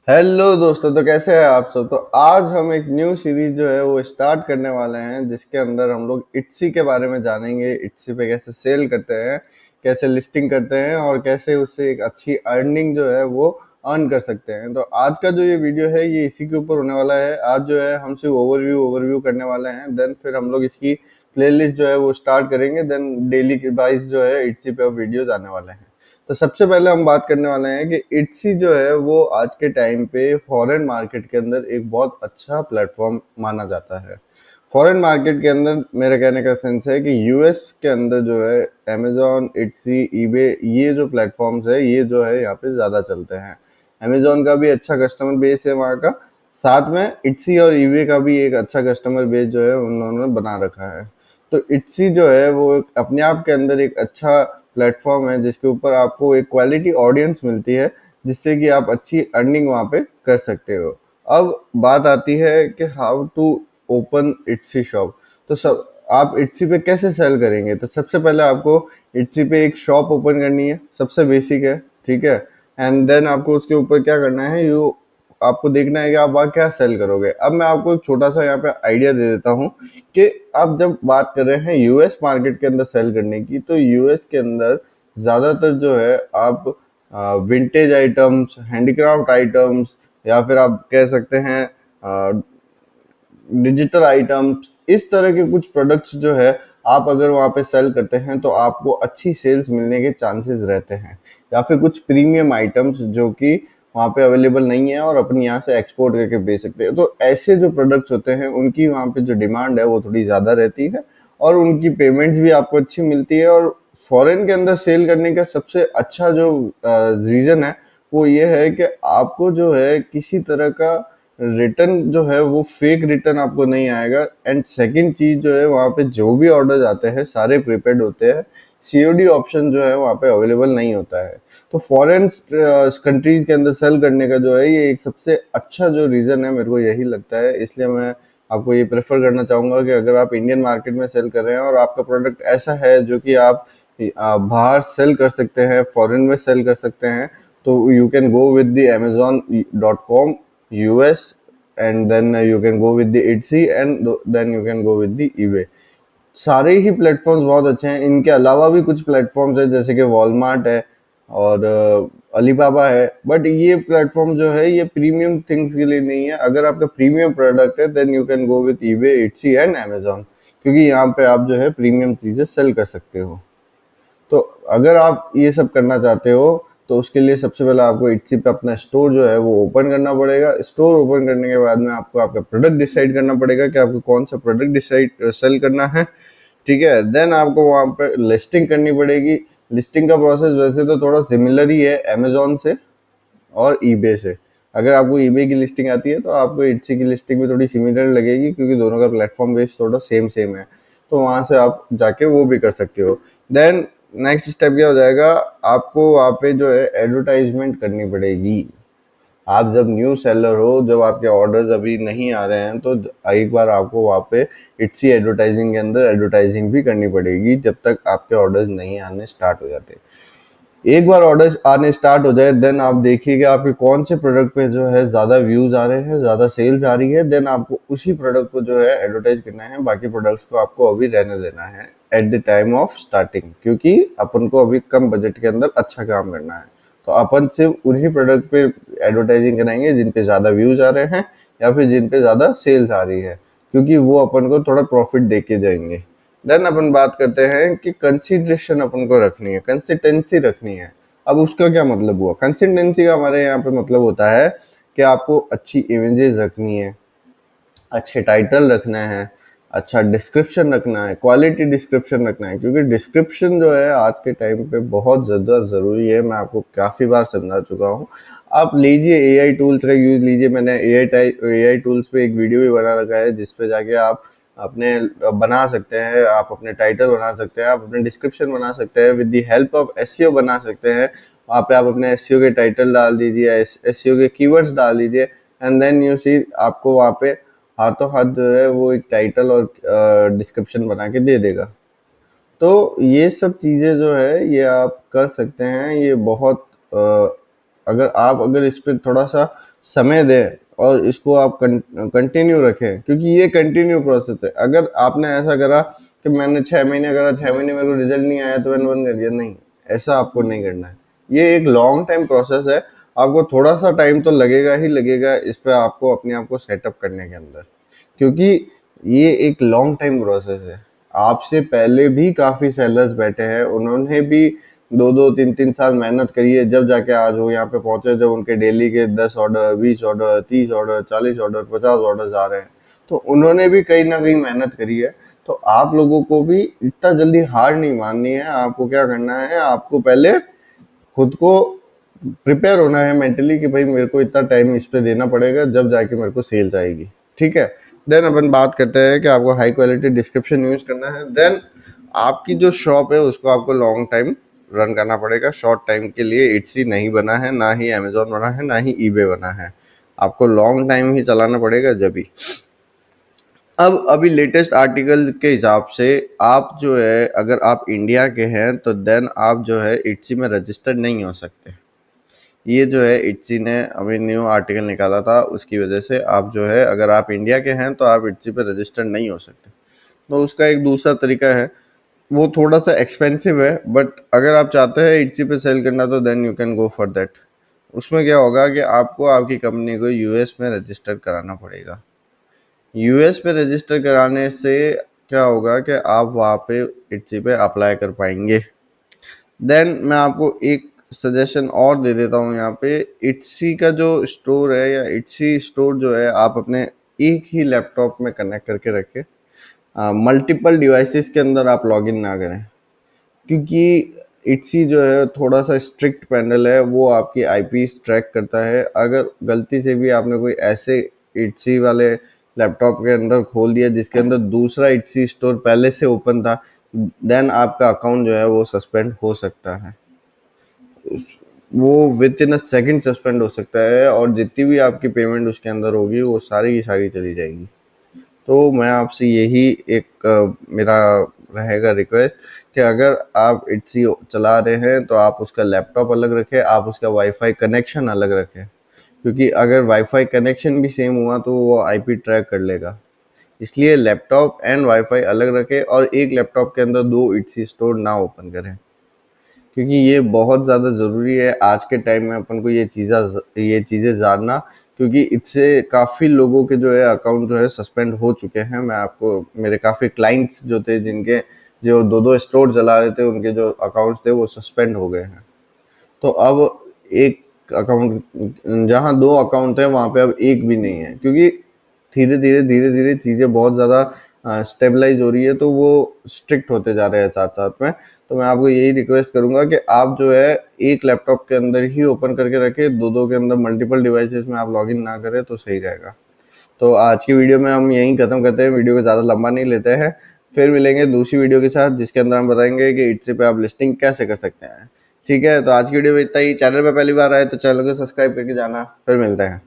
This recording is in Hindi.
हेलो दोस्तों, तो कैसे हैं आप सब। तो आज हम एक न्यू सीरीज जो है वो स्टार्ट करने वाले हैं, जिसके अंदर हम लोग इट्सी के बारे में जानेंगे। इट्सी पे कैसे सेल करते हैं, कैसे लिस्टिंग करते हैं और कैसे उससे एक अच्छी अर्निंग जो है वो अर्न कर सकते हैं। तो आज का जो ये वीडियो है ये इसी के ऊपर होने वाला है। आज जो है हम सिर्फ ओवरव्यू करने वाले हैं, देन फिर हम लोग इसकी प्लेलिस्ट जो है वो स्टार्ट करेंगे। देन डेली के वाइज जो है इट्सी पे वीडियोज आने वाले हैं। तो सबसे पहले हम बात करने वाले हैं कि इट्सी जो है वो आज के टाइम पे फॉरेन मार्केट के अंदर एक बहुत अच्छा प्लेटफॉर्म माना जाता है। फॉरेन मार्केट के अंदर मेरे कहने का सेंस है कि यूएस के अंदर जो है अमेजोन, इट्सी, ईबे, ये जो प्लेटफॉर्म्स है ये जो है यहाँ पे ज़्यादा चलते हैं। अमेजोन का भी अच्छा कस्टमर बेस है वहाँ का, साथ में इट्सी और ईबे का भी एक अच्छा कस्टमर बेस जो है उन्होंने बना रखा है। तो इट्सी जो है वो अपने आप के अंदर एक अच्छा प्लेटफॉर्म है, जिसके ऊपर आपको एक क्वालिटी ऑडियंस मिलती है, जिससे कि आप अच्छी अर्निंग वहाँ पे कर सकते हो। अब बात आती है कि हाउ टू ओपन इट्सी शॉप। तो सब आप इट्सी पे कैसे सेल करेंगे। तो सबसे पहले आपको इट्सी पे एक शॉप ओपन करनी है, सबसे बेसिक है, ठीक है। एंड देन आपको उसके ऊपर क्या करना है, यू आपको देखना है कि आप वहाँ क्या सेल करोगे। अब मैं आपको एक छोटा सा यहाँ पे आइडिया दे देता हूँ कि आप जब बात कर रहे हैं यूएस मार्केट के अंदर सेल करने की, तो यूएस के अंदर ज़्यादातर जो है आप विंटेज आइटम्स, हैंडीक्राफ्ट आइटम्स, या फिर आप कह सकते हैं डिजिटल आइटम्स, इस तरह के कुछ प्रोडक्ट्स जो है आप अगर वहाँ पे सेल करते हैं तो आपको अच्छी सेल्स मिलने के चांसेस रहते हैं। या फिर कुछ प्रीमियम आइटम्स जो कि वहाँ पे अवेलेबल नहीं है और अपन यहाँ से एक्सपोर्ट करके बेच सकते हैं। तो ऐसे जो प्रोडक्ट्स होते हैं उनकी वहाँ पे जो डिमांड है वो थोड़ी ज़्यादा रहती है और उनकी पेमेंट्स भी आपको अच्छी मिलती है। और फॉरेन के अंदर सेल करने का सबसे अच्छा जो रीज़न है वो ये है कि आपको जो है किसी तरह का रिटर्न जो है वो फेक रिटर्न आपको नहीं आएगा। एंड सेकंड चीज जो है वहाँ पे जो भी ऑर्डर आते हैं सारे प्रीपेड होते हैं, सीओडी ऑप्शन जो है वहाँ पे अवेलेबल नहीं होता है। तो फॉरेन कंट्रीज के अंदर सेल करने का जो है ये एक सबसे अच्छा जो रीज़न है, मेरे को यही लगता है। इसलिए मैं आपको ये प्रेफर करना चाहूँगा कि अगर आप इंडियन मार्केट में सेल कर रहे हैं और आपका प्रोडक्ट ऐसा है जो कि आप बाहर सेल कर सकते हैं, फॉरेन में सेल कर सकते हैं, तो you can go with the amazon.com US, and then you can go with the Etsy, and then you can go with the eBay। सारे ही प्लेटफॉर्म्स बहुत अच्छे हैं। इनके अलावा भी कुछ प्लेटफॉर्म्स है जैसे कि वॉलमार्ट है और अलीबाबा है, बट ये प्लेटफॉर्म जो है ये प्रीमियम थिंग्स के लिए नहीं है। अगर आपका प्रीमियम प्रोडक्ट है then you can go with eBay, Etsy and Amazon, क्योंकि यहाँ पे आप जो है प्रीमियम चीज़ें सेल कर सकते हो। तो अगर आप ये सब करना चाहते हो तो उसके लिए सबसे पहले आपको इट्सी पे अपना स्टोर जो है वो ओपन करना पड़ेगा। स्टोर ओपन करने के बाद में आपको आपका प्रोडक्ट डिसाइड करना पड़ेगा कि आपको कौन सा प्रोडक्ट डिसाइड सेल करना है, ठीक है। देन आपको वहाँ पर लिस्टिंग करनी पड़ेगी। लिस्टिंग का प्रोसेस वैसे तो थोड़ा सिमिलर ही है अमेजोन से और ईबे से। अगर आपको ईबे की लिस्टिंग आती है तो आपको इट्सी की लिस्टिंग भी थोड़ी सिमिलर लगेगी, क्योंकि दोनों का प्लेटफॉर्म बेस थोड़ा सेम सेम है। तो वहाँ से आप जाके वो भी कर सकते हो। देन नेक्स्ट स्टेप क्या हो जाएगा, आपको वहाँ पे जो है एडवर्टाइजमेंट करनी पड़ेगी। आप जब न्यू सेलर हो, जब आपके ऑर्डर्स अभी नहीं आ रहे हैं, तो एक बार आपको वहाँ पे इट्सी एडवर्टाइजिंग के अंदर एडवर्टाइजिंग भी करनी पड़ेगी जब तक आपके ऑर्डर्स नहीं आने स्टार्ट हो जाते। एक बार ऑर्डर आने स्टार्ट हो जाए देन आप देखिए कि आपके कौन से प्रोडक्ट पे जो है ज़्यादा व्यूज़ आ रहे हैं, ज़्यादा सेल्स आ रही है। देन आपको उसी प्रोडक्ट को जो है एडवर्टाइज करना है, बाकी प्रोडक्ट्स को आपको अभी रहने देना है at the time of starting, क्योंकि अपन को अभी कम बजट के अंदर अच्छा काम करना है। तो अपन सिर्फ उन्हीं प्रोडक्ट पे एडवर्टाइजिंग कराएंगे जिन पे ज़्यादा व्यूज़ आ रहे हैं या फिर जिन पे ज़्यादा सेल्स आ रही है, क्योंकि वो अपन को थोड़ा प्रॉफिट दे के जाएंगे। देन अपन बात करते हैं कि कंसिडरेशन अपन को रखनी है, कंसिस्टेंसी रखनी है। अब उसका क्या मतलब हुआ, कंसिस्टेंसी का हमारे यहाँ पे मतलब होता है कि आपको अच्छी इमेजेस रखनी है, अच्छे टाइटल रखना है, अच्छा डिस्क्रिप्शन रखना है, क्वालिटी डिस्क्रिप्शन रखना है, क्योंकि डिस्क्रिप्शन जो है आज के टाइम पे बहुत ज़्यादा ज़रूरी है। मैं आपको काफ़ी बार समझा चुका हूँ। आप लीजिए एआई टूल्स का यूज़ लीजिए। मैंने एआई टूल्स पे एक वीडियो भी बना रखा है जिस पे जाके आप अपने बना सकते हैं, आप अपने टाइटल बना सकते हैं, आप अपने डिस्क्रिप्शन बना सकते हैं, with the help of SEO बना सकते हैं। वहाँ पे आप अपने एसईओ के टाइटल डाल दीजिए, एसईओ के कीवर्ड्स डाल दीजिए, एंड देन यू सी आपको वहाँ पे हाथों हाथ जो है वो एक टाइटल और डिस्क्रिप्शन बना के दे देगा। तो ये सब चीज़ें जो है ये आप कर सकते हैं। ये बहुत अगर इस पे थोड़ा सा समय दें और इसको आप कंटिन्यू रखें, क्योंकि ये कंटिन्यू प्रोसेस है। अगर आपने ऐसा करा कि मैंने 6 महीने करा, 6 महीने मेरे को रिजल्ट नहीं आया तो मैंने बंद कर दिया, नहीं, ऐसा आपको नहीं करना है। ये एक लॉन्ग टाइम प्रोसेस है, आपको थोड़ा सा टाइम तो लगेगा ही लगेगा इस पे आपको अपने आप को सेटअप करने के अंदर, क्योंकि ये एक लॉन्ग टाइम प्रोसेस है। आपसे पहले भी काफ़ी सेलर्स बैठे हैं, उन्होंने भी 2-2 3-3 साल मेहनत करी है, जब जाके आज वो यहाँ पे पहुंचे, जब उनके डेली के 10 order, 20 order, 30 order, 40 order, 50 order आ रहे हैं, तो उन्होंने भी कहीं ना कहीं मेहनत करी है। तो आप लोगों को भी इतना जल्दी हार नहीं माननी है। आपको क्या करना है, आपको पहले खुद को प्रिपेयर होना है मेंटली कि भाई मेरे को इतना टाइम इस पे देना पड़ेगा, जब जाके मेरे को सेल्स आएगी। ठीक है, देन अपन बात करते हैं कि आपको हाई क्वालिटी डिस्क्रिप्शन यूज करना है। देन आपकी जो शॉप है उसको आपको लॉन्ग टाइम रन करना पड़ेगा। शॉर्ट टाइम के लिए इट्सी नहीं बना है, ना ही अमेजोन बना है, ना ही ईबे बना है। आपको लॉन्ग टाइम ही चलाना पड़ेगा जब भी। अब अभी लेटेस्ट आर्टिकल के हिसाब से आप जो है, अगर आप इंडिया के हैं तो देन आप जो है इट्सी में रजिस्टर्ड नहीं हो सकते। ये जो है इट्सी ने अभी न्यू आर्टिकल निकाला था, उसकी वजह से आप जो है, अगर आप इंडिया के हैं तो आप इट्सी पे रजिस्टर्ड नहीं हो सकते। तो उसका एक दूसरा तरीका है, वो थोड़ा सा एक्सपेंसिव है, बट अगर आप चाहते हैं इट्सी पे सेल करना तो then you can go for that. उसमें क्या होगा कि आपको आपकी कंपनी को यूएस में रजिस्टर कराना पड़ेगा। यूएस पे रजिस्टर कराने से क्या होगा कि आप वहाँ पे इट्सी पे अप्लाई कर पाएंगे। देन मैं आपको एक सजेशन और दे देता हूँ यहाँ पे। इट्सी का जो स्टोर है, या इट्सी स्टोर जो है, आप अपने एक ही लैपटॉप में कनेक्ट करके रखें। मल्टीपल डिवाइसेस के अंदर आप लॉगिन ना करें, क्योंकि इट्सी जो है थोड़ा सा स्ट्रिक्ट पैनल है, वो आपकी आईपी ट्रैक करता है। अगर गलती से भी आपने कोई ऐसे इट्सी वाले लैपटॉप के अंदर खोल दिया जिसके अंदर दूसरा इट्सी स्टोर पहले से ओपन था, देन आपका अकाउंट जो है वो सस्पेंड हो सकता है। वो with in a second suspend हो सकता है, और जितनी भी आपकी पेमेंट उसके अंदर होगी वो सारी की सारी चली जाएगी। तो मैं आपसे यही एक मेरा रहेगा रिक्वेस्ट कि अगर आप इट्सी चला रहे हैं तो आप उसका लैपटॉप अलग रखें, आप उसका वाईफाई कनेक्शन अलग रखें, क्योंकि अगर वाईफाई कनेक्शन भी सेम हुआ तो वो आईपी ट्रैक कर लेगा। इसलिए लैपटॉप एंड वाईफाई अलग रखें, और एक लैपटॉप के अंदर 2 इट्सी स्टोर ना ओपन करें, क्योंकि ये बहुत ज़्यादा ज़रूरी है आज के टाइम में अपन को ये चीज़ें जानना, क्योंकि इससे काफ़ी लोगों के जो है अकाउंट जो है सस्पेंड हो चुके हैं। मैं आपको, मेरे काफ़ी क्लाइंट्स जो थे जिनके जो 2-2 स्टोर चला रहे थे, उनके जो अकाउंट्स थे वो सस्पेंड हो गए हैं। तो अब एक अकाउंट, जहाँ 2 अकाउंट है वहाँ पे अब एक भी नहीं है, क्योंकि धीरे धीरे चीज़ें बहुत ज़्यादा स्टेबलाइज हो रही है, तो वो स्ट्रिक्ट होते जा रहे हैं साथ साथ में। तो मैं आपको यही रिक्वेस्ट करूंगा कि आप जो है एक लैपटॉप के अंदर ही ओपन करके रखें, दो के अंदर मल्टीपल डिवाइसेस में आप लॉगिन ना करें तो सही रहेगा। तो आज की वीडियो में हम यहीं ख़त्म करते हैं, वीडियो को ज़्यादा लंबा नहीं लेते हैं। फिर मिलेंगे दूसरी वीडियो के साथ, जिसके अंदर हम बताएंगे कि इट्सी पे आप लिस्टिंग कैसे कर सकते हैं। ठीक है, तो आज की वीडियो में इतना ही। चैनल पे पहली बार आए तो चैनल को सब्सक्राइब करके जाना। फिर मिलते हैं।